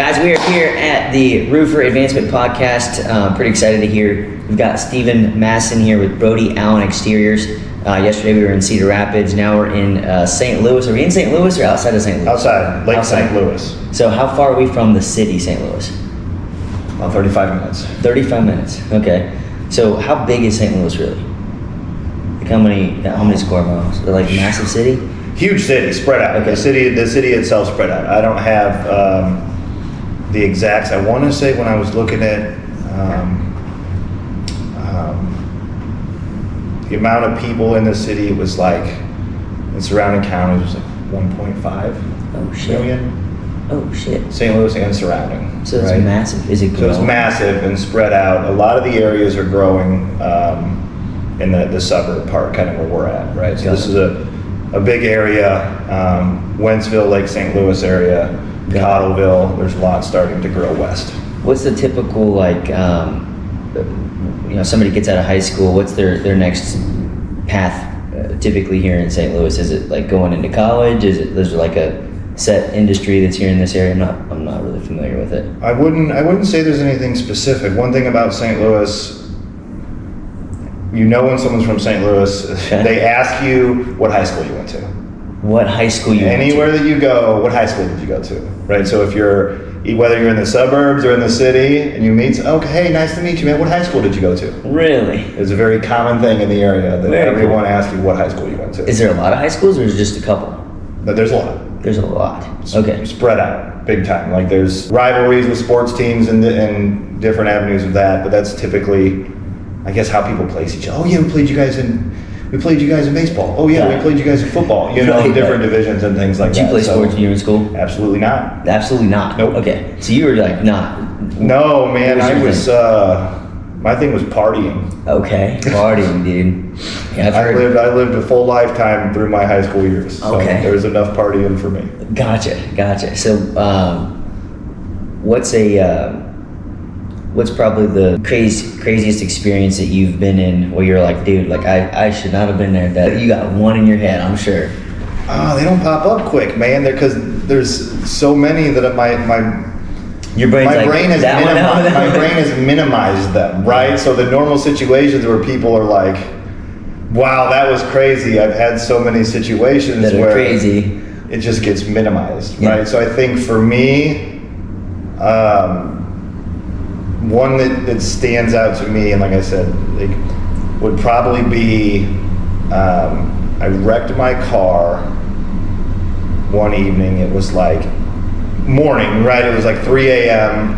Guys, we are here at the Roofer Advancement Podcast. Pretty excited to hear. We've got Steven Masten here with Brody Allen Exteriors. Yesterday we were in Cedar Rapids. Now we're in St. Louis. Are we in St. Louis or outside of St. Louis? Outside, Lake St. Louis. So how far are we from the city, St. Louis? About 35 minutes. 35 minutes. Okay. So how big is St. Louis really? Like how many square miles? Is it like a massive city? Huge city, spread out. Okay. The city itself spread out. I don't have the exacts. I want to say when I was looking at the amount of people in the city, it was like, in surrounding counties, it was like 1.5 million. Oh shit. St. Louis and surrounding. So it's massive. Is it growing? So it's massive and spread out. A lot of the areas are growing in the suburb part, kind of where we're at, right? So this is a big area, Wentzville, Lake St. Louis area, Cottleville. There's lots starting to grow west. What's the typical, like, somebody gets out of high school, what's their next path typically here in St. Louis? Is it like going into college? Is there like a set industry that's here in this area? I'm not really familiar with it. I wouldn't say there's anything specific. One thing about St. Louis, you know when someone's from St. Louis, they ask you what high school you went to. What high school you went to? Anywhere that you go, what high school did you go to, right? So whether you're in the suburbs or in the city and you meet, okay, hey, nice to meet you, man. What high school did you go to? Really? It's a very common thing in the area that everyone asks you what high school you went to. Is there a lot of high schools or is it just a couple? But there's a lot. There's a lot. Okay. Spread out, big time. Like there's rivalries with sports teams and different avenues of that, but that's typically, I guess, how people place each other. Oh yeah, we played you guys in baseball. Oh yeah, we played you guys in football. Different divisions and things like that. Did you play sports when you were in school? Absolutely not. Absolutely not? Nope. Okay. So you were like not? No, man. My thing was partying. Okay. Partying, dude. Yeah, I lived a full lifetime through my high school years. So there was enough partying for me. Gotcha. So what's probably the craziest experience that you've been in where you're like, dude, like I should not have been there? That you got one in your head, I'm sure. Oh, they don't pop up quick, man. Because there's so many that my brain has minimized them, right? So the normal situations where people are like, wow, that was crazy. I've had so many situations that are where crazy. It just gets minimized, right? So I think for me, one that stands out to me, and like I said, would probably be, I wrecked my car one evening. It was like morning, right? It was like 3 a.m.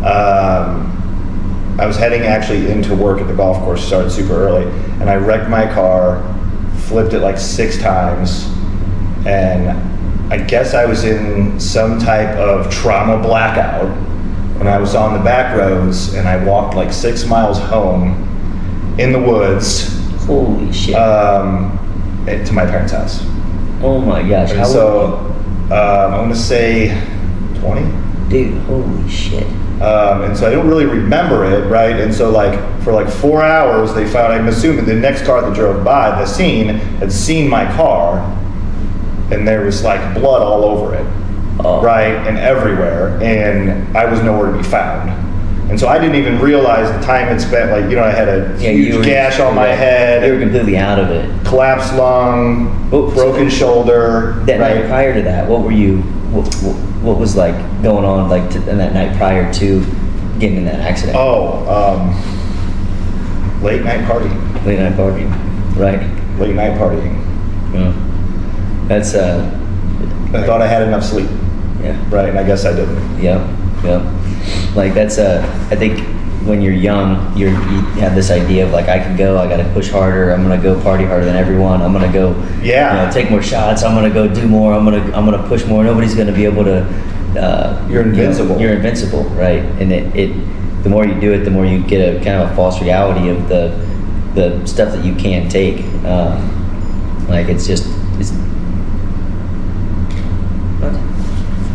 I was heading actually into work at the golf course, started super early, and I wrecked my car, flipped it like 6 times, and I guess I was in some type of trauma blackout when I was on the back roads, and I walked like 6 miles home in the woods. Holy shit. To my parents' house. Oh my gosh. And I want to say 20. Dude, holy shit. And so I don't really remember it, right? And so for 4 hours, they found, I'm assuming the next car that drove by the scene had seen my car, and there was like blood all over it. Oh. Right, and everywhere, and I was nowhere to be found. And so I didn't even realize the time it spent, I had a huge gash on my head. You were completely out of it. Collapsed lung, broken shoulder. That night prior to that, what was like going on in that night prior to getting in that accident? Late night partying. Late night partying, right. Late night partying. Yeah. That's, I thought I had enough sleep. Yeah. Right, and I guess I didn't. Yep. Like that's I think when you're young, you have this idea of like, I gotta push harder, I'm gonna go party harder than everyone, I'm gonna go take more shots, I'm gonna go do more, I'm gonna push more, nobody's gonna be able to you're invincible. You're invincible, right? And it the more you do it, the more you get a kind of a false reality of the stuff that you can take. It's what?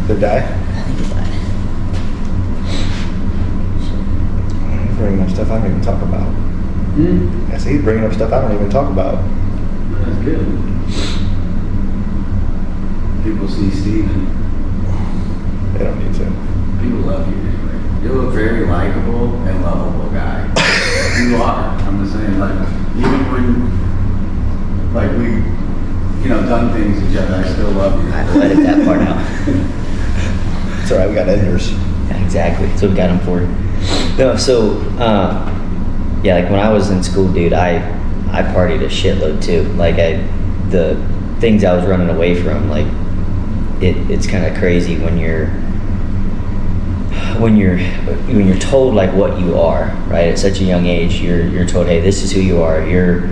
Did die? I think he died. He's bringing up stuff I don't even talk about. I see he's bringing up stuff I don't even talk about. That's good. People see Steven. They don't need to. People love you anyway. You're a very likable and lovable guy. You are. I'm just saying, like, even when, like, we, done things to each other, I still love you. I had to edit that part out. It's all right, we got editors. Yeah, exactly. That's what we got them for. No, so, yeah, like when I was in school, dude, I partied a shitload too. Like the things I was running away from, like it's kind of crazy when you're told like what you are, right? At such a young age, you're told, hey, this is who you are. You're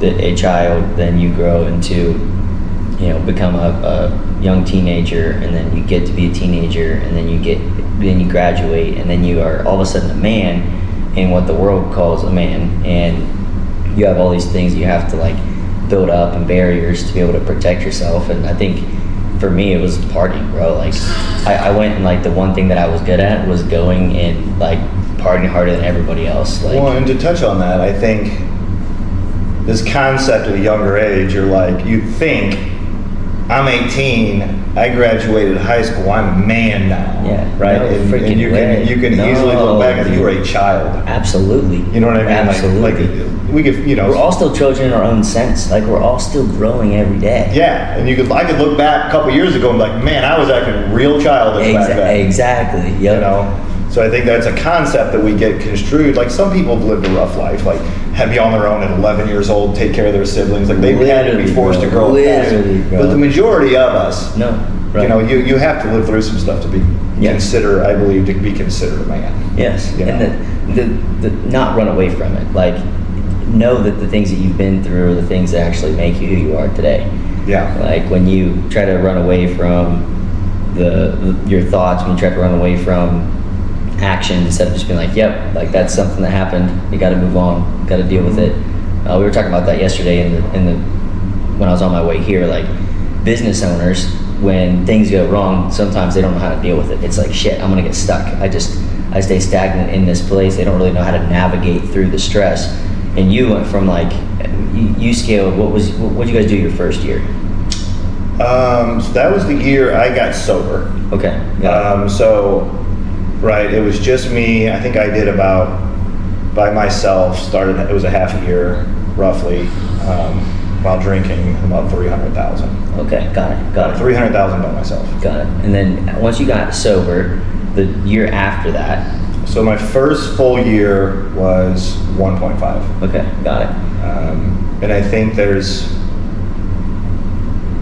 a child, then you grow into, become a young teenager, and then you get to be a teenager, and then you graduate, and then you are all of a sudden a man in what the world calls a man, and you have all these things you have to like build up and barriers to be able to protect yourself. And I think for me it was partying, bro. Like I went and like the one thing that I was good at was going and like partying harder than everybody else. Like, well, and to touch on that, I think this concept at a younger age, you're like, you think I'm 18, I graduated high school, I'm a man now. Yeah, right? no And freaking you way. can easily look back and you were a child. Absolutely. You know what I mean? Absolutely. Like we could, We're all still children in our own sense. Like we're all still growing every day. yeah, and I could look back a couple years ago and be like, man, I was acting real childish back then. Exactly. Yep. So I think that's a concept that we get construed. Like some people have lived a rough life, like have be on their own at 11 years old, take care of their siblings. Like they've had to be forced to grow up fast. But the majority of us, no, right. you have to live through some stuff to be considered, I believe, to be considered a man. Yes, and the not run away from it. Like know that the things that you've been through are the things that actually make you who you are today. Yeah. Like when you try to run away from your thoughts, when you try to run away from action instead of just being like, yep, like that's something that happened, you got to move on, you got to deal with it. We were talking about that yesterday when I was on my way here. Like business owners, when things go wrong, sometimes they don't know how to deal with it. It's like, shit, I'm gonna get stuck. I stay stagnant in this place. They don't really know how to navigate through the stress. And you went from like, you scaled, what did you guys do your first year? So that was the year I got sober. Okay. Right, it was just me. I think I did about, by myself, it was a half a year, roughly, while drinking, about 300,000. Okay, got it. 300,000 by myself. Got it. And then once you got sober, the year after that? So my first full year was 1.5. Okay, got it. And I think there's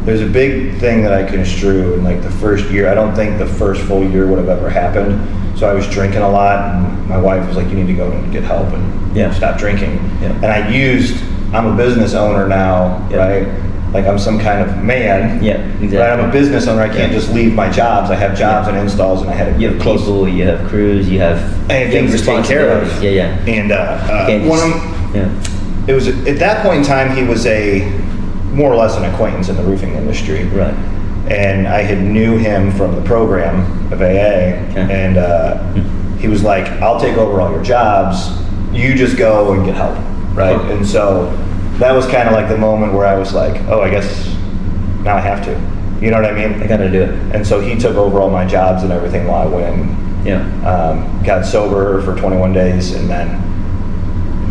a big thing that I construe in like the first year. I don't think the first full year would have ever happened. So I was drinking a lot, and my wife was like, you need to go and get help and stop drinking. Yeah. And I'm a business owner now, right? Like I'm some kind of man. Yeah, exactly. Right? I'm a business owner. I can't just leave my jobs. I have jobs and installs, and I had to You have people, you have crews, you have things to take care of. Yeah. And it was at that point in time, he was more or less an acquaintance in the roofing industry. Right. And I had knew him from the program of AA, and he was like, I'll take over all your jobs, you just go and get help, right? Huh. And so that was kind of like the moment where I was like, oh, I guess now I have to. You know what I mean? I gotta do it. And so he took over all my jobs and everything while I went and got sober for 21 days, and then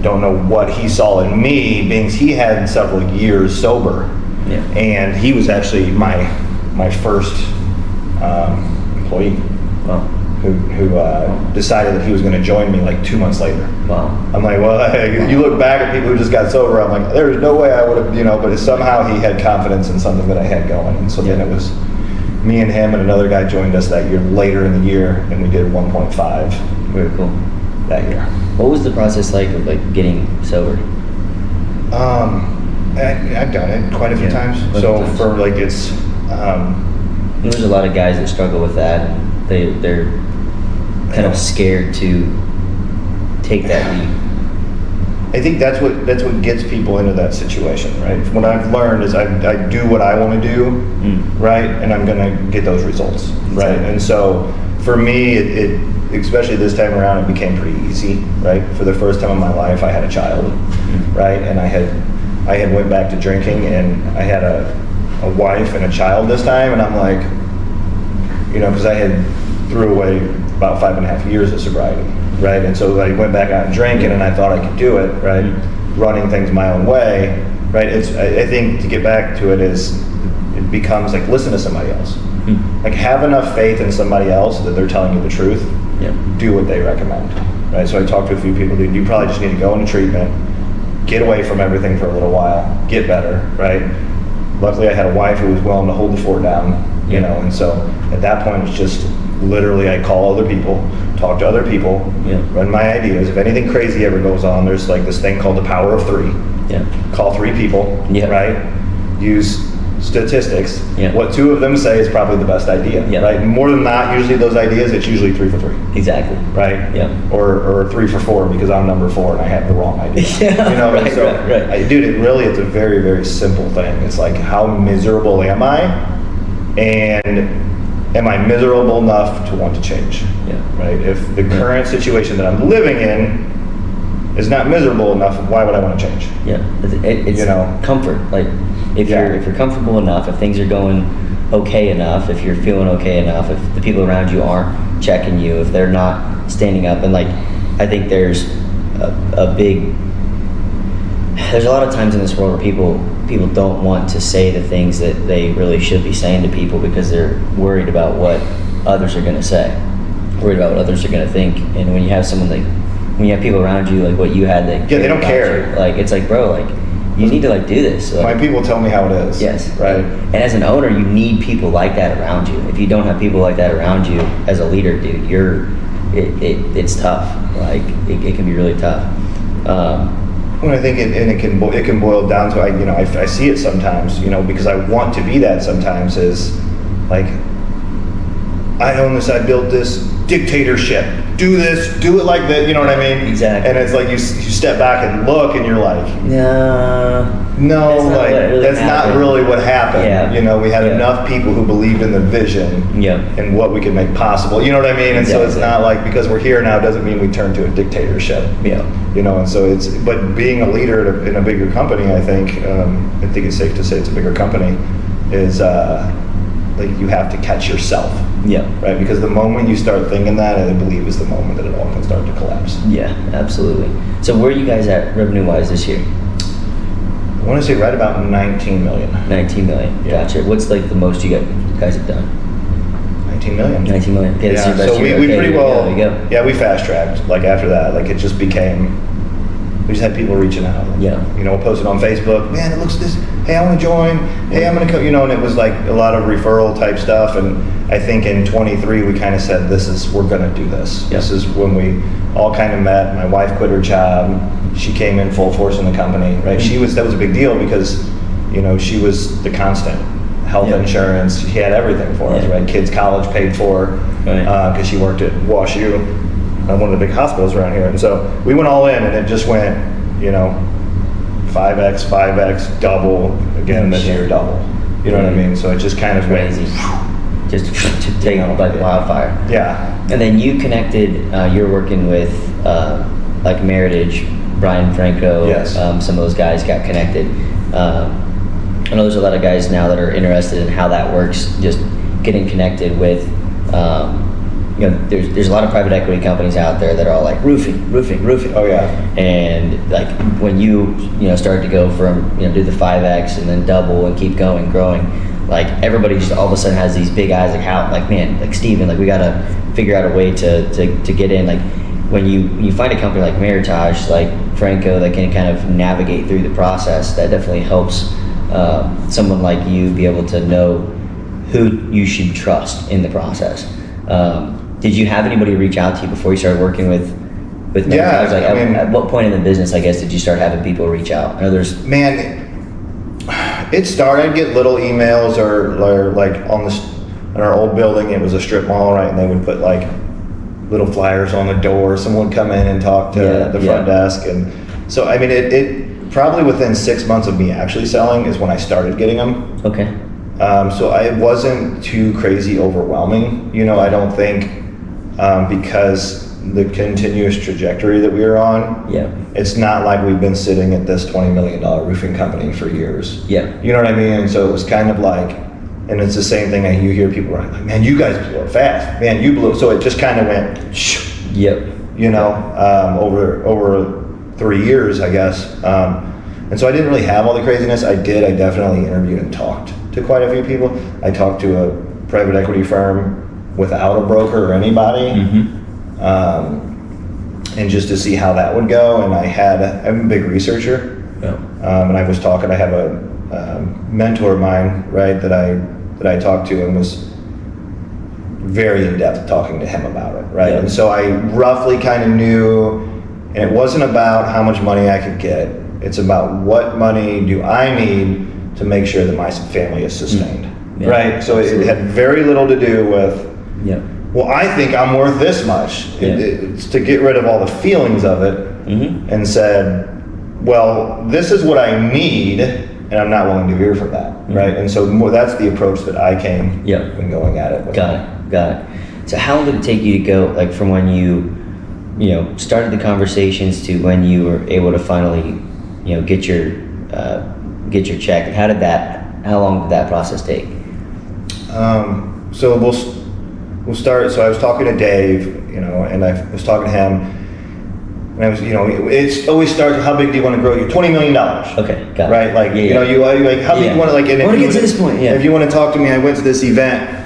don't know what he saw in me, being he had several years sober. Yeah. And he was actually my first employee. Wow. Who decided that he was going to join me like 2 months later. Wow. I'm like, well, you look back at people who just got sober, I'm like, there's no way I would have, but somehow he had confidence in something that I had going. And so then it was me and him and another guy joined us that year, later in the year, and we did 1.5. Very cool. That year. What was the process like of like getting sober? I've done it quite a few times. So for like there's a lot of guys that struggle with that. They're kind of scared to take that leap. I think that's what gets people into that situation, right? What I've learned is I do what I want to do, right, and I'm gonna get those results, right? And so for me, it especially this time around, it became pretty easy, right? For the first time in my life, I had a child, right, and I had went back to drinking, and I had a wife and a child this time, and I'm like, because I had threw away about 5.5 years of sobriety, right? And so I went back out and drinking, and I thought I could do it, right? Running things my own way, right? I think to get back to it is, it becomes like, listen to somebody else. Like, have enough faith in somebody else that they're telling you the truth. Do what they recommend, right? So I talked to a few people, you probably just need to go into treatment, get away from everything for a little while, get better, right? Luckily I had a wife who was willing to hold the fort down, you know, and so at that point it's just literally I call other people, talk to other people, run my ideas. If anything crazy ever goes on, there's like this thing called the power of 3. Call 3 people, right? Use statistics. What 2 of them say is probably the best idea, right? More than not, usually those ideas, it's usually 3 for 3. Exactly. Right? Or 3 for 4 because I'm number 4 and I have the wrong idea. You know, right, so, right. Dude, it's a very, very simple thing. It's like, how miserable am I? And am I miserable enough to want to change? Right? If the current situation that I'm living in is not miserable enough, why would I want to change? It's you know, comfort. Like, if you're comfortable enough, if things are going okay enough, if you're feeling okay enough, if the people around you aren't checking you, if they're not standing up, and like, I think there's a lot of times in this world where people don't want to say the things that they really should be saying to people because they're worried about what others are going to say, worried about what others are going to think. And when you have someone like, when you have people around you like what you had that they don't care. You, like, it's like, bro, like, you need to like do this. Like, my people tell me how it is. Yes. Right. And as an owner, you need people like that around you. If you don't have people like that around you as a leader, dude, it's tough. Like, it can be really tough. When I think it can boil down to, I see it sometimes, because I want to be that sometimes, is like, I own this, I built this dictatorship. Do this, do it like that, you know what I mean? Exactly. And it's like you step back and look and you're like, no, that's not really what happened. We had enough people who believed in the vision and what we could make possible. You know what I mean? And so it's not like, because we're here now doesn't mean we turn to a dictatorship. And so but being a leader in a bigger company, I think it's safe to say it's a bigger company, is like, you have to catch yourself. Right? Because the moment you start thinking that, I believe, is the moment that it all can start to collapse. Absolutely. So where are you guys at revenue-wise this year? I want to say right about 19 million. 19 million. Gotcha. What's like the most you guys have done? 19 million. 19 million. Okay, yeah, so we pretty well. We fast tracked. Like, after that, like, it just became. We just had people reaching out. We'll post it on Facebook. Man, it looks this. Hey, I want to join. Hey, I'm going to come. And it was like a lot of referral type stuff. And I think in 23 we kind of said, we're going to do this. This is when we all kind of met. My wife quit her job. She came in full force in the company. Right. That was a big deal because, she was the constant. Health insurance. She had everything for us. Right. Kids' college paid for. Because she worked at WashU. One of the big hospitals around here. And so we went all in, and it just went, 5x, double, again this year, double. You know what I mean? So it just kind of went. Just to take on like wildfire. Yeah. And then you connected, you're working with like Meritage, Brian Franco, some of those guys got connected. I know there's a lot of guys now that are interested in how that works, just getting connected with there's a lot of private equity companies out there that are all like roofing. Oh yeah. And like when you start to go from do the 5x and then double and keep going, growing, like everybody just all of a sudden has these big eyes, like how, like, man, like Steven, like we gotta figure out a way to get in. Like when you find a company like Meritage, like Franco, that can kind of navigate through the process, that definitely helps someone like you be able to know who you should trust in the process. Did you have anybody reach out to you before you started working with Meritage? At what point in the business, I guess, did you start having people reach out? I know there's it started. I'd get little emails or like in our old building, it was a strip mall, right? And they would put like little flyers on the door. Someone would come in and talk to the front desk, and so it probably within 6 months of me actually selling is when I started getting them. Okay. So it wasn't too crazy overwhelming, I don't think, because the continuous trajectory that we were on, it's not like we've been sitting at this $20 million roofing company for years. You know what I mean? And so it was kind of like, And it's the same thing that you hear people like, man, you guys blew it fast. Man, you blew it. So it just kind of went, shh, Yep. over 3 years, I guess. And so I didn't really have all the craziness. I definitely interviewed and talked to quite a few people. I talked to a private equity firm without a broker or anybody. And just to see how that would go. And I'm a big researcher. Yeah. And I was talking, I have a mentor of mine, right, that I talked to and was very in-depth talking to him about it, right? Yeah. And so I roughly kind of knew, and it wasn't about how much money I could get. It's about what money do I need to make sure that my family is sustained, Yeah, right? So it absolutely. had very little to do with, Yeah. well, I think I'm worth this much. Yeah. It's to get rid of all the feelings of it and said, well, this is what I need, and I'm not willing to veer from that, right? And so that's the approach that I came when going at it. Got it. So how long did it take you to go, like from when you started the conversations to when you were able to finally, get your check? And how long did that process take? So we'll start. So I was talking to Dave, and I was talking to him, and I was, it always starts with how big do you want to grow? You're $20 million. Okay, got it. right? Like, Yeah. you like how big you want to like. And I want to get to this point. Yeah. If you want to talk to me, I went to this event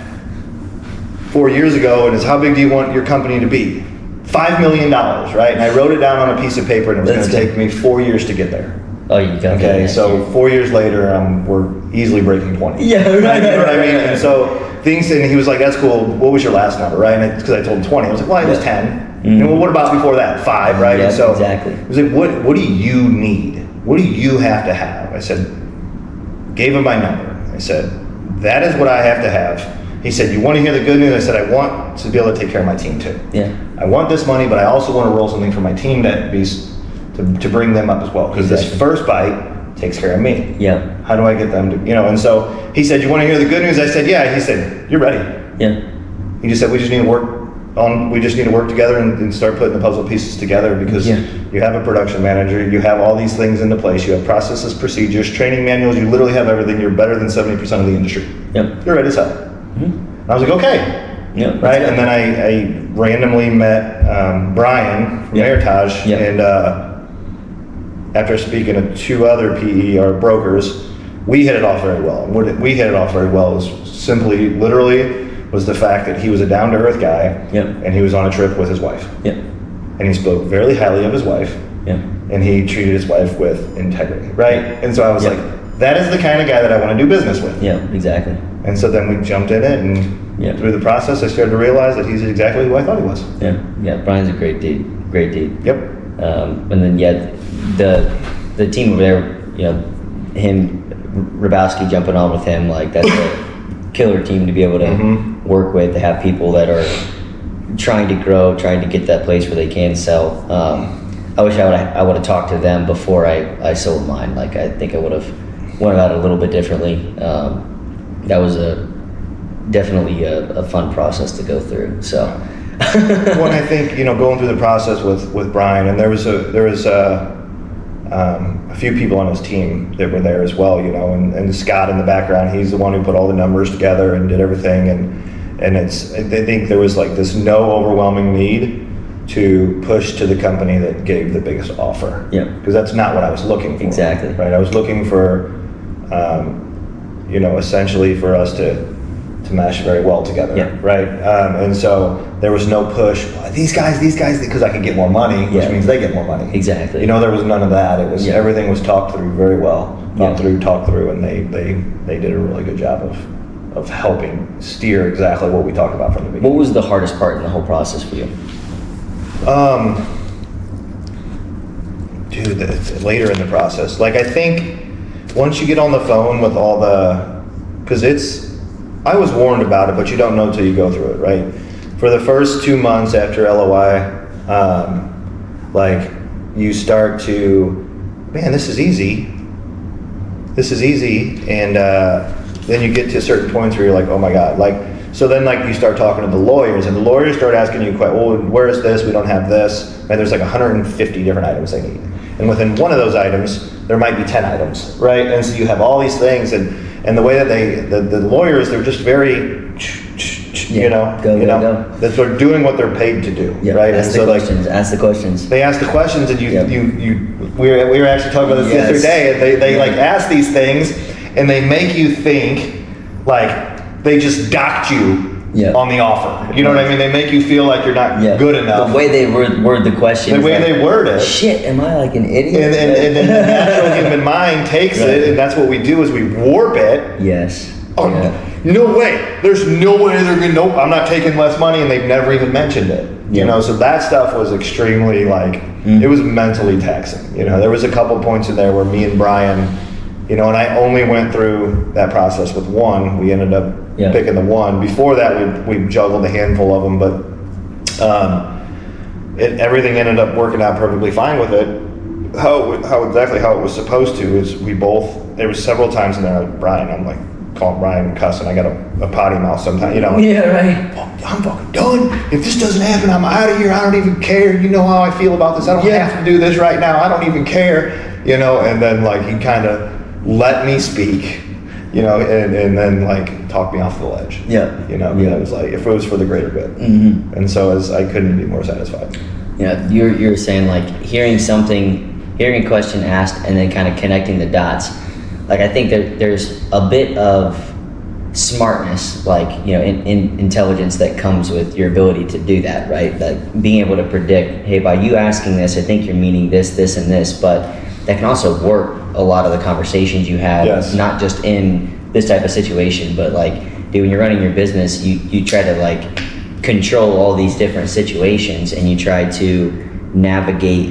4 years ago, and it's how big do you want your company to be? $5 million, right? And I wrote it down on a piece of paper, and it was going to take me 4 years to get there. Oh, you got Okay, that. so 4 years later, we're easily breaking 20. Yeah, right. You know what I mean? And so and he was like, "That's cool. What was your last number?" Right? And because I told him 20, I was like, "Well, it was 10." And well, what about before that? 5, right? Yeah, and so exactly. He was like, "What do you need? What do you have to have?" I said, gave him my number. I said, "That is what I have to have." He said, "You want to hear the good news?" I said, "I want to be able to take care of my team too. Yeah. I want this money, but I also want to roll something for my team to bring them up as well, because this first bite takes care of me. Yeah. How do I get them to, And so he said, "You want to hear the good news?" I said, "Yeah." He said, "You're ready." Yeah. He just said, we just need to work together and start putting the puzzle pieces together, because you have a production manager, you have all these things into place, you have processes, procedures, training manuals, you literally have everything. You're better than 70% of the industry. Yep. You're ready as hell." And I was like, okay. Yeah. Right? And then I randomly met Brian from Meritage, and after speaking to 2 other PE or brokers, we hit it off very well. And what we hit it off very well was literally the fact that he was a down-to-earth guy, and he was on a trip with his wife. And he spoke very highly of his wife, and he treated his wife with integrity, right? And so I was like, that is the kind of guy that I want to do business with. Yeah, exactly. And so then we jumped in it, and through the process, I started to realize that he's exactly who I thought he was. Yeah. Brian's a great dude. Yep. And then the team over there, him, Rabowski jumping on with him, like that's a killer team to be able to work with. To have people that are trying to grow, trying to get that place where they can sell. I wish I would have talked to them before I sold mine. Like I think I would have went about it a little bit differently. That was definitely a fun process to go through. So. Well, I think going through the process with Brian, and there was a few people on his team that were there as well, and Scott in the background. He's the one who put all the numbers together and did everything, and I think there was like this no overwhelming need to push to the company that gave the biggest offer. Yeah. Because that's not what I was looking for. Exactly. Right. I was looking for, essentially for us to mesh very well together. Yeah. Right. And so there was no push. These guys, because I could get more money, which means they get more money. Exactly. There was none of that. It was everything was talked through very well. Talked through, and they did a really good job of helping steer exactly what we talked about from the beginning. What was the hardest part in the whole process for you? Later in the process, like I think once you get on the phone with all because I was warned about it, but you don't know till you go through it, right? For the first 2 months after LOI, like you start to, man, this is easy, and then you get to certain points where you're like, oh my God, so then you start talking to the lawyers, and the lawyers start asking you, well, where is this? We don't have this. And there's like 150 different items they need. And within one of those items, there might be 10 items, right? And so you have all these things, and And the way that the lawyers, they're just very, Go. that they're doing what they're paid to do, right? Ask the questions. Ask the questions. They ask the questions, and we were actually talking about this the other day, and they like ask these things, and they make you think like they just docked you on the offer. You know what I mean? They make you feel like you're not good enough. The way they word the question. The way they word it. Shit, am I like an idiot? And then the natural human mind takes it, and that's what we do is we warp it. Yes. Oh, no way. There's no way they're going to, nope, I'm not taking less money, and they've never even mentioned it. You know, so that stuff was extremely like, it was mentally taxing. You know, there was a couple points in there where me and Brian, you know, and I only went through that process with one. We ended up picking the one. Before that, we juggled a handful of them, but everything ended up working out perfectly fine with it. How it was supposed to is there was several times in there, like, Brian, I'm like, calling Brian cussing. I got a potty mouth sometimes, you know. Yeah, right. I'm fucking done. If this doesn't happen, I'm out of here. I don't even care. You know how I feel about this. I don't have to do this right now. I don't even care, you know. And then like he kind of let me speak, you know, and then like talk me off the ledge. Yeah. You know, it was like if it was for the greater good. Mm-hmm. And so I couldn't be more satisfied. Yeah, you're saying like hearing a question asked and then kind of connecting the dots. Like I think there's a bit of smartness, like, you know, in intelligence that comes with your ability to do that, right? Like being able to predict, hey, by you asking this, I think you're meaning this, this, and this, but that can also warp a lot of the conversations you have, not just in this type of situation, but like, dude, when you're running your business, you try to like control all these different situations, and you try to navigate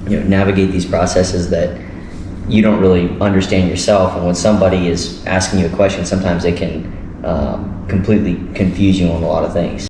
navigate these processes that you don't really understand yourself. And when somebody is asking you a question, sometimes they can completely confuse you on a lot of things.